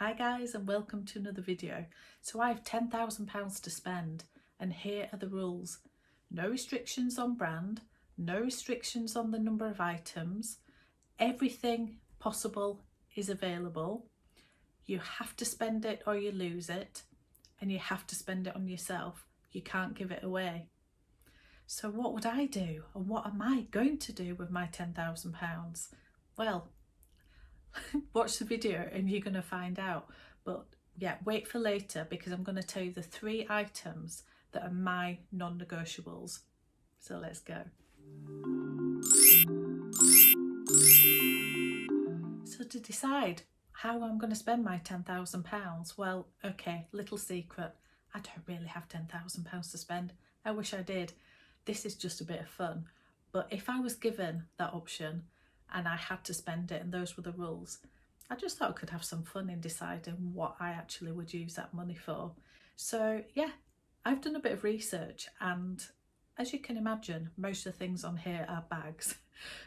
Hi guys, and welcome to another video. So I have £10,000 to spend, and here are the rules. No restrictions on brand, no restrictions on the number of items, everything possible is available. You have to spend it or you lose it, and you have to spend it on yourself. You can't give it away. So what would I do, and what am I going to do with my £10,000? Well, watch the video and you're going to find out. But yeah, wait for later, because I'm going to tell you the 3 items that are my non-negotiables. So let's go. So to decide how I'm going to spend my £10,000, well, okay, little secret, I don't really have £10,000 to spend. I wish I did. This is just a bit of fun. But if I was given that option and I had to spend it and those were the rules, I just thought I could have some fun in deciding what I actually would use that money for. So yeah, I've done a bit of research, and as you can imagine, most of the things on here are bags.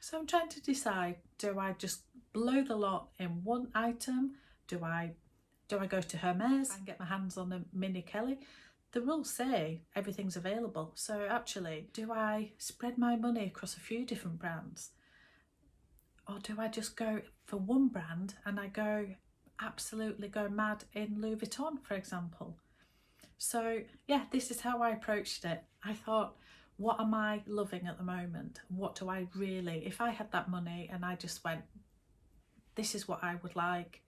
So I'm trying to decide, do I just blow the lot in one item? Do I go to Hermes and get my hands on a mini Kelly? The rules say everything's available. So actually, do I spread my money across a few different brands? Or do I just go for one brand and I absolutely go mad in Louis Vuitton, for example? So yeah, this is how I approached it. I thought, what am I loving at the moment? What do I really, if I had that money and I just went, this is what I would like,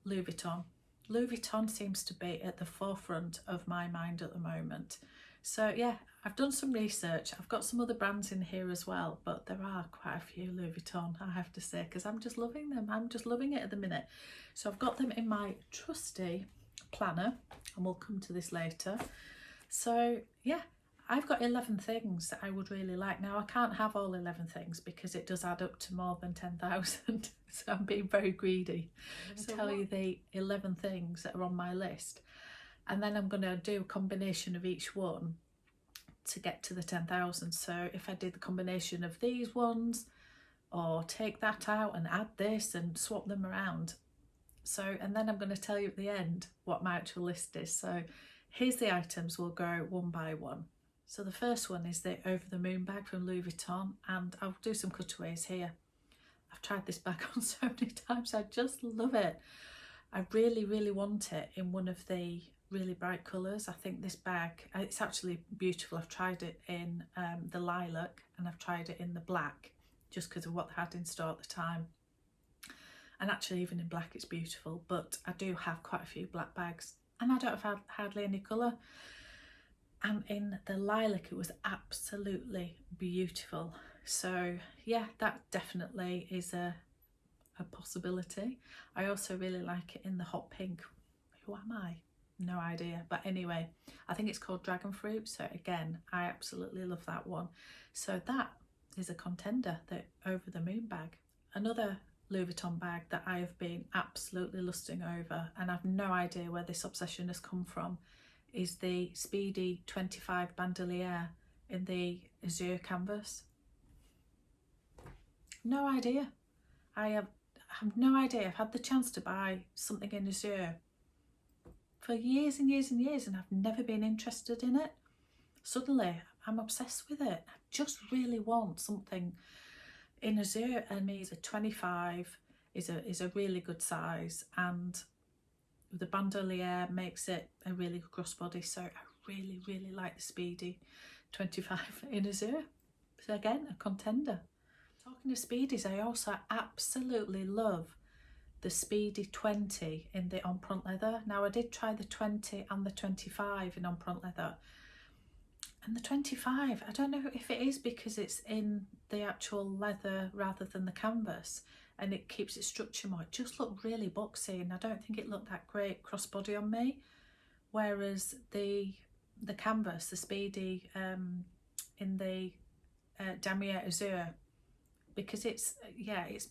Louis Vuitton. Louis Vuitton seems to be at the forefront of my mind at the moment. So yeah, I've done some research. I've got some other brands in here as well, but there are quite a few Louis Vuitton, I have to say, because I'm just loving them. I'm just loving it at the minute. So I've got them in my trusty planner, and we'll come to this later. So yeah, I've got 11 things that I would really like. Now I can't have all 11 things because it does add up to more than 10,000. So I'm being very greedy. So tell you the 11 things that are on my list, and then I'm going to do a combination of each one to get to the 10,000. So if I did the combination of these ones, or take that out and add this and swap them around. So, and then I'm going to tell you at the end what my actual list is. So here's the items. We'll go one by one. So the first one is the Over the Moon bag from Louis Vuitton, and I'll do some cutaways here. I've tried this bag on so many times. I just love it. I really, really want it in one of the really bright colours. I think this bag, it's actually beautiful. I've tried it in the lilac, and I've tried it in the black, just because of what they had in store at the time. And actually even in black it's beautiful, but I do have quite a few black bags, and I don't have hardly any colour. And in the lilac it was absolutely beautiful. So yeah, that definitely is a possibility. I also really like it in the hot pink. Who am I? No idea. But anyway, I think it's called Dragon Fruit. So again, I absolutely love that one. So that is a contender, the Over the Moon bag. Another Louis Vuitton bag that I have been absolutely lusting over, and I've no idea where this obsession has come from, is the Speedy 25 bandolier in the azure canvas. No idea. I have no idea. I've had the chance to buy something in azure for years and years and years, and I've never been interested in it. Suddenly I'm obsessed with it. I just really want something in azure, and me, the 25 is a really good size, and the bandolier makes it a really good crossbody. So I really, really like the Speedy 25 in azure. So again, a contender. Talking of Speedies, I also absolutely love the Speedy 20 in the empreinte leather. Now I did try the 20 and the 25 in empreinte leather, and the 25, I don't know if it is because it's in the actual leather rather than the canvas, and it keeps its structure more. It just looked really boxy, and I don't think it looked that great crossbody on me. Whereas the canvas, the Speedy in the damier azure, because it's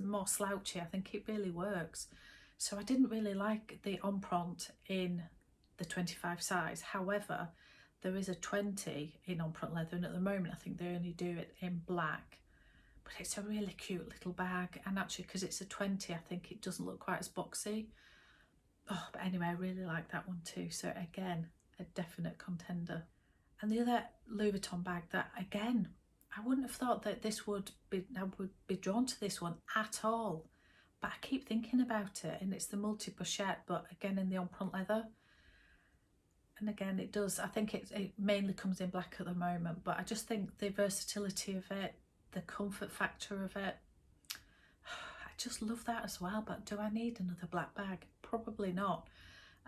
more slouchy, I think it really works. So I didn't really like the empreinte in the 25 size. However, there is a 20 in empreinte leather, and at the moment I think they only do it in black. But it's a really cute little bag, and actually because it's a 20, I think it doesn't look quite as boxy. Oh, but anyway, I really like that one too. So again, a definite contender. And the other Louis Vuitton bag that, again, I wouldn't have thought that I would be drawn to this one at all. But I keep thinking about it, and it's the multi-pochette, but again in the empreinte leather. And again, it does, I think it mainly comes in black at the moment, but I just think the versatility of it, the comfort factor of it, I just love that as well. But do I need another black bag? Probably not.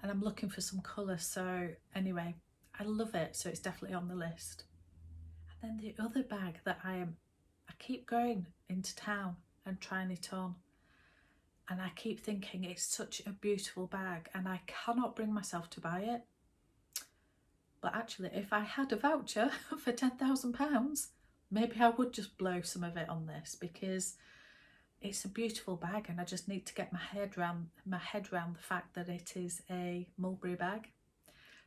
And I'm looking for some colour, so anyway, I love it, so it's definitely on the list. And then the other bag that I keep going into town and trying it on, and I keep thinking it's such a beautiful bag and I cannot bring myself to buy it. But actually, if I had a voucher for £10,000, maybe I would just blow some of it on this, because it's a beautiful bag and I just need to get my head around the fact that it is a mulberry bag.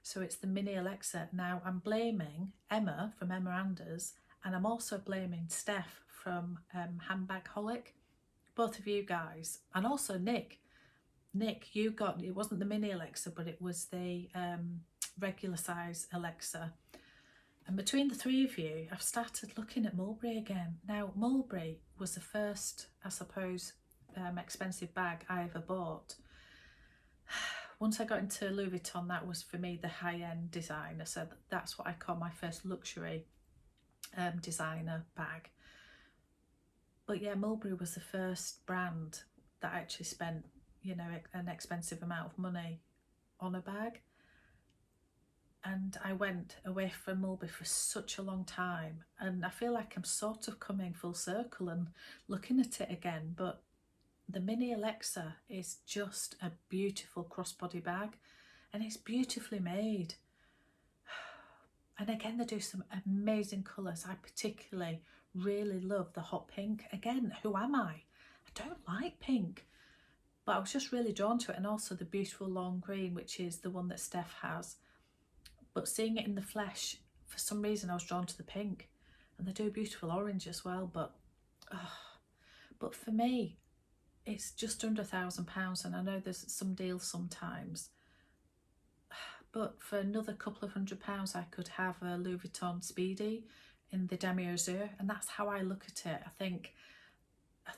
So it's the Mini Alexa. Now I'm blaming Emma from Emma Anders, and I'm also blaming Steph from Handbagaholic. Both of you guys, and also Nick, you got, it wasn't the Mini Alexa, but it was the regular size Alexa. And between the three of you, I've started looking at mulberry again. Now, mulberry was the first, I suppose, expensive bag I ever bought. Once I got into Louis Vuitton, that was for me the high-end designer. So that's what I call my first luxury designer bag. But yeah, Mulberry was the first brand that I actually spent, you know, an expensive amount of money on a bag. And I went away from Mulberry for such a long time, and I feel like I'm sort of coming full circle and looking at it again. But the Mini Alexa is just a beautiful crossbody bag, and it's beautifully made. And again, they do some amazing colours. I particularly really love the hot pink. Again, who am I? I don't like pink, but I was just really drawn to it. And also the beautiful long green, which is the one that Steph has. But seeing it in the flesh, for some reason I was drawn to the pink. And they do beautiful orange as well. But for me, it's just under £1,000, and I know there's some deals sometimes. But for another couple of £100, I could have a Louis Vuitton Speedy in the demi-azur, and that's how I look at it. I think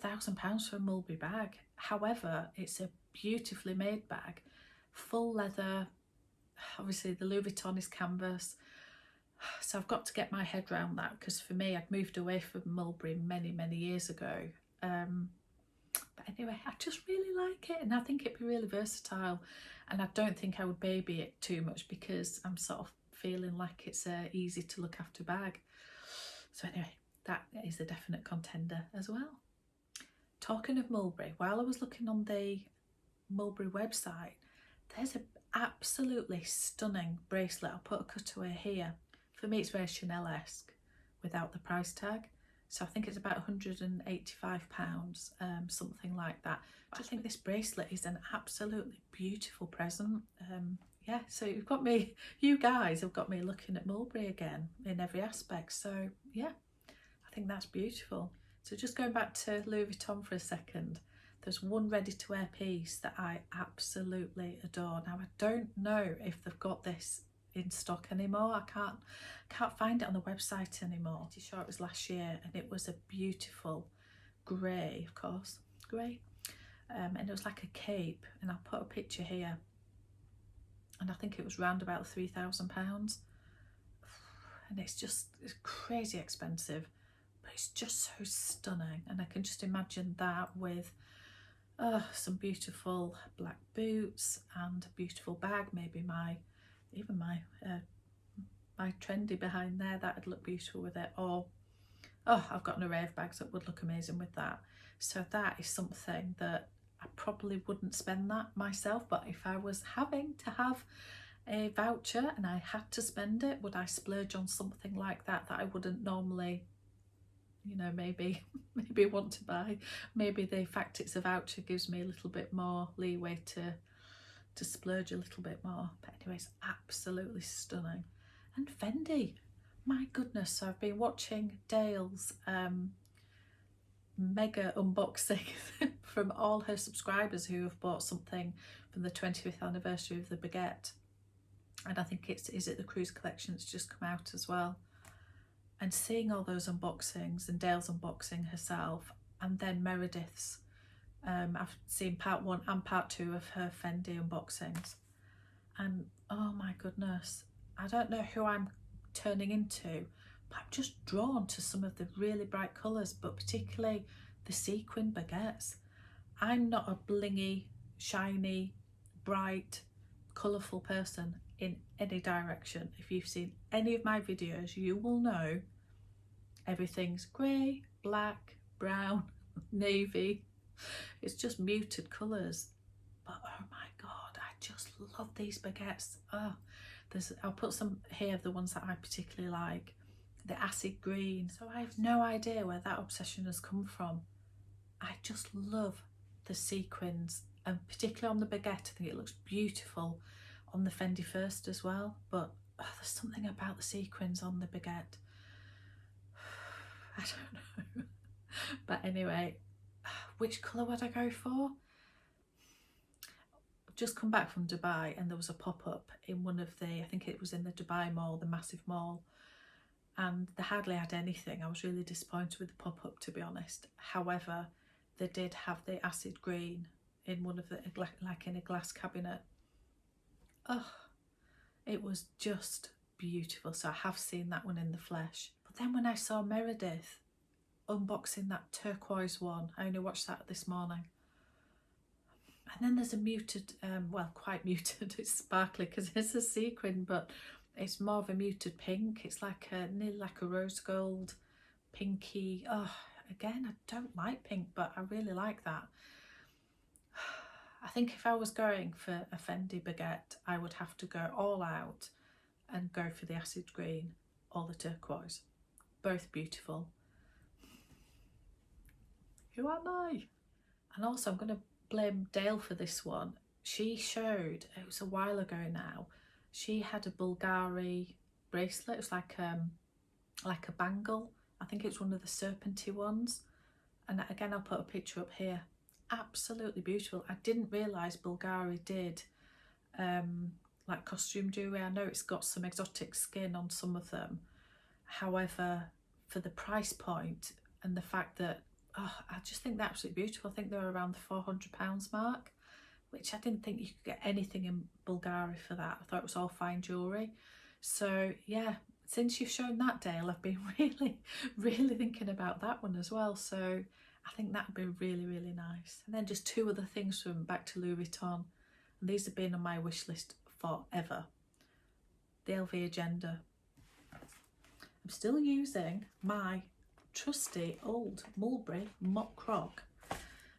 £1,000 for a mulberry bag. However, it's a beautifully made bag, full leather. Obviously the Louis Vuitton is canvas, so I've got to get my head around that, because for me, I'd moved away from mulberry many years ago. But anyway, I just really like it, and I think it'd be really versatile, and I don't think I would baby it too much, because I'm sort of feeling like it's a easy to look after bag. So anyway, that is a definite contender as well. Talking of mulberry, while I was looking on the mulberry website, there's an absolutely stunning bracelet. I'll put a cutaway here. For me, it's very Chanel-esque without the price tag. So I think it's about £185, something like that. I think this bracelet is an absolutely beautiful present. Yeah, so you've got me, you guys have got me looking at mulberry again in every aspect. So yeah, I think that's beautiful. So just going back to Louis Vuitton for a second, there's one ready-to-wear piece that I absolutely adore. Now, I don't know if they've got this in stock anymore. I can't find it on the website anymore. I'm sure it was last year, and it was a beautiful grey, of course, grey, and it was like a cape, and I'll put a picture here, and I think it was round about £3,000, and it's crazy expensive, but it's just so stunning. And I can just imagine that with some beautiful black boots and a beautiful bag, maybe even my trendy behind there, that would look beautiful with it. Or I've got an array of bags that would look amazing with that. So that is something that I probably wouldn't spend that myself, but if I was having to have a voucher and I had to spend it, would I splurge on something like that I wouldn't normally, you know, maybe want to buy? Maybe the fact it's a voucher gives me a little bit more leeway to splurge a little bit more. But anyways, absolutely stunning. And Fendi, my goodness. So I've been watching Dale's mega unboxing from all her subscribers who have bought something from the 25th anniversary of the baguette. And I think is it the cruise collection that's just come out as well. And seeing all those unboxings and Dale's unboxing herself, and then Meredith's, I've seen part 1 and part 2 of her Fendi unboxings, and oh my goodness, I don't know who I'm turning into, but I'm just drawn to some of the really bright colours, but particularly the sequin baguettes. I'm not a blingy, shiny, bright, colourful person in any direction. If you've seen any of my videos, you will know everything's grey, black, brown, navy. It's just muted colours. But oh my god, I just love these baguettes. Oh, I'll put some here of the ones that I particularly like. The acid green. So I have no idea where that obsession has come from. I just love the sequins, and particularly on the baguette. I think it looks beautiful on the Fendi First as well, but there's something about the sequins on the baguette. I don't know. But anyway, which colour would I go for? I've just come back from Dubai, and there was a pop-up in one of the, I think it was in the Dubai mall, the massive mall, and they hardly had anything. I was really disappointed with the pop-up, to be honest. However, they did have the acid green in one of the, like in a glass cabinet. Oh, it was just beautiful. So I have seen that one in the flesh. But then when I saw Meredith unboxing that turquoise one, I only watched that this morning. And then there's a muted, well, quite muted, it's sparkly because it's a sequin, but it's more of a muted pink. It's like nearly like a rose gold, pinky. Oh, again, I don't like pink, but I really like that. I think if I was going for a Fendi baguette, I would have to go all out and go for the acid green or the turquoise. Both beautiful. Who am I? And also I'm going to blame Dale for this one. She showed, it was a while ago now, she had a Bulgari bracelet. It was like a bangle. I think it's one of the serpenty ones. And again, I'll put a picture up here. Absolutely beautiful. I didn't realise Bulgari did like costume jewellery. I know it's got some exotic skin on some of them. However, for the price point and the fact that, oh, I just think they're absolutely beautiful. I think they're around the £400 mark, which I didn't think you could get anything in Bulgari for that. I thought it was all fine jewellery. So yeah, since you've shown that, Dale, I've been really thinking about that one as well. So I think that would be really nice. And then just 2 other things from back to Louis Vuitton. And these have been on my wish list forever. The LV agenda. I'm still using my trusty old Mulberry Mock Croc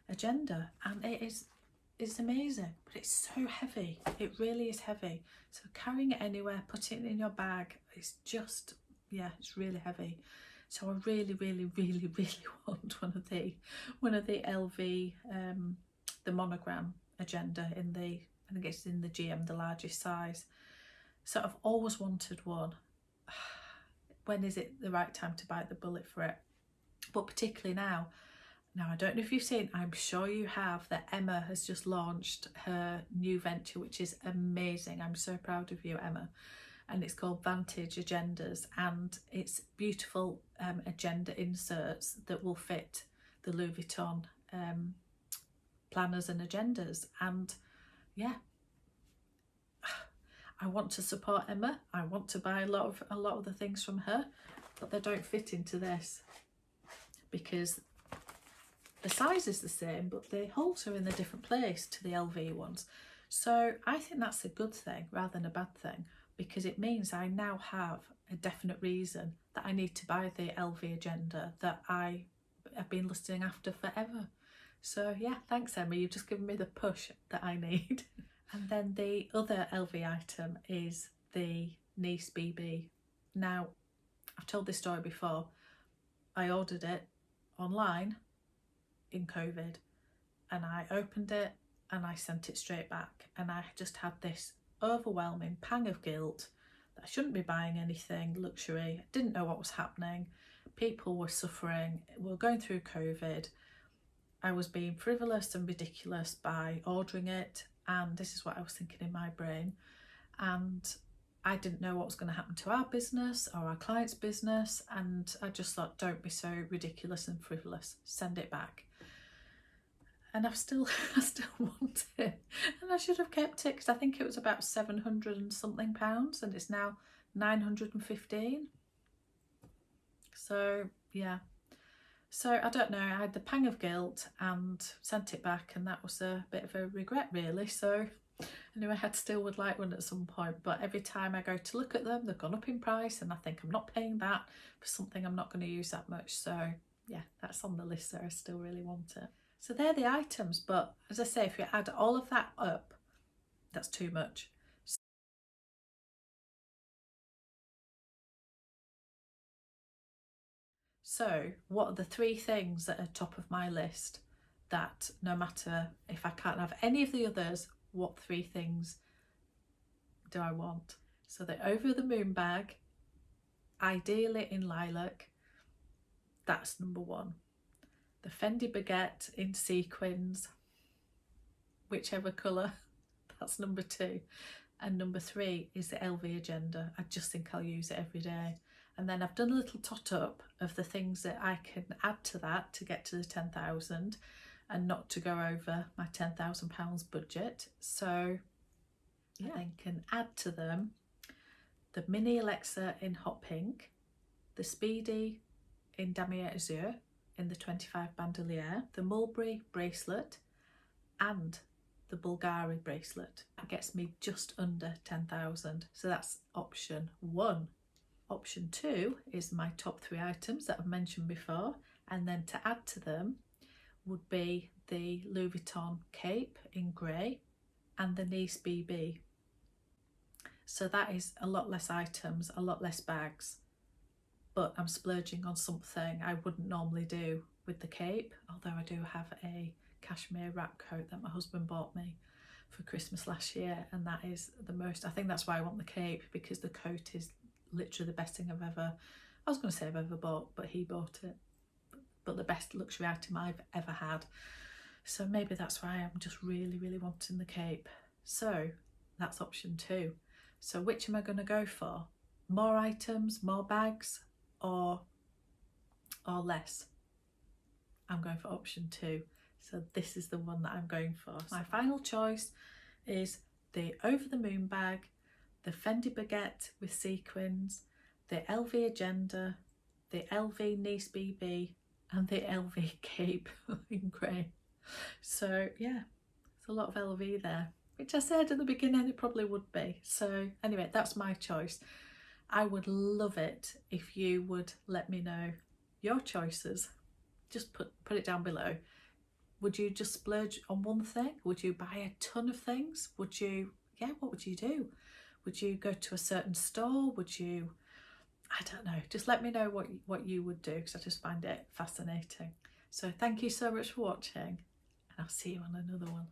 agenda, and it's amazing, but it's so heavy. It really is heavy. So carrying it anywhere, putting it in your bag, it's just, yeah, it's really heavy. So I really want one of the LV, the monogram agenda in the, I think it's in the GM, the largest size. So I've always wanted one. When is it the right time to bite the bullet for it? But particularly now. Now, I don't know if you've seen, I'm sure you have, that Emma has just launched her new venture, which is amazing. I'm so proud of you, Emma. And it's called Vantage Agendas, and it's beautiful agenda inserts that will fit the Louis Vuitton planners and agendas. And yeah, I want to support Emma. I want to buy a lot of the things from her, but they don't fit into this because the size is the same, but the holes are in a different place to the LV ones. So I think that's a good thing rather than a bad thing, because it means I now have a definite reason that I need to buy the LV agenda that I have been lusting after forever. So yeah, thanks Emma, you've just given me the push that I need. And then the other LV item is the Nice BB. Now, I've told this story before. I ordered it online in COVID, and I opened it and I sent it straight back, and I just had this overwhelming pang of guilt that I shouldn't be buying anything luxury. I didn't know what was happening. People were suffering, we were going through COVID. I was being frivolous and ridiculous by ordering it, and this is what I was thinking in my brain. And I didn't know what was going to happen to our business or our client's business, and I just thought, don't be so ridiculous and frivolous, send it back. And I still want it, and I should have kept it, because I think it was about 700 and something pounds, and it's now 915. So yeah, so I don't know, I had the pang of guilt and sent it back, and that was a bit of a regret really. So anyway, I still would like one at some point, but every time I go to look at them, they've gone up in price, and I think I'm not paying that for something I'm not going to use that much. So yeah, that's on the list there. I still really want it. So they're the items, but as I say, if you add all of that up, that's too much. So what are the 3 things that are top of my list that no matter if I can't have any of the others, what 3 things do I want? So the over the moon bag, ideally in lilac, that's number 1. The Fendi baguette in sequins, whichever colour, that's number 2. And number 3 is the LV agenda. I just think I'll use it every day. And then I've done a little tot up of the things that I can add to that to get to the 10,000 and not to go over my £10,000 budget. So yeah, I then can add to them the mini Alexa in hot pink, the Speedy in damier azure in the 25 bandolier, the mulberry bracelet, and the Bulgari bracelet. That gets me just under 10,000. So that's option 1. Option 2 is my top 3 items that I've mentioned before, and then to add to them would be the Louis Vuitton cape in grey and the Nice BB. So that is a lot less items, a lot less bags, but I'm splurging on something I wouldn't normally do with the cape, although I do have a cashmere wrap coat that my husband bought me for Christmas last year, and that is the most, I think that's why I want the cape, because the coat is literally the best thing I've ever, I was going to say I've ever bought, but he bought it, but the best luxury item I've ever had. So maybe that's why I'm just really wanting the cape. So that's option 2. So which am I going to go for? More items, more bags, or less? I'm going for option 2. So this is the one that I'm going for. My final choice is the over the moon bag, the Fendi baguette with sequins, the LV agenda, the LV Nice BB, and the LV cape in grey. So yeah, it's a lot of LV there, which I said at the beginning it probably would be. So anyway, that's my choice. I would love it if you would let me know your choices. Just put it down below. Would you just splurge on one thing? Would you buy a ton of things? Would you, yeah, what would you do? Would you go to a certain store? Would you, I don't know, just let me know what you would do, because I just find it fascinating. So thank you so much for watching, and I'll see you on another one.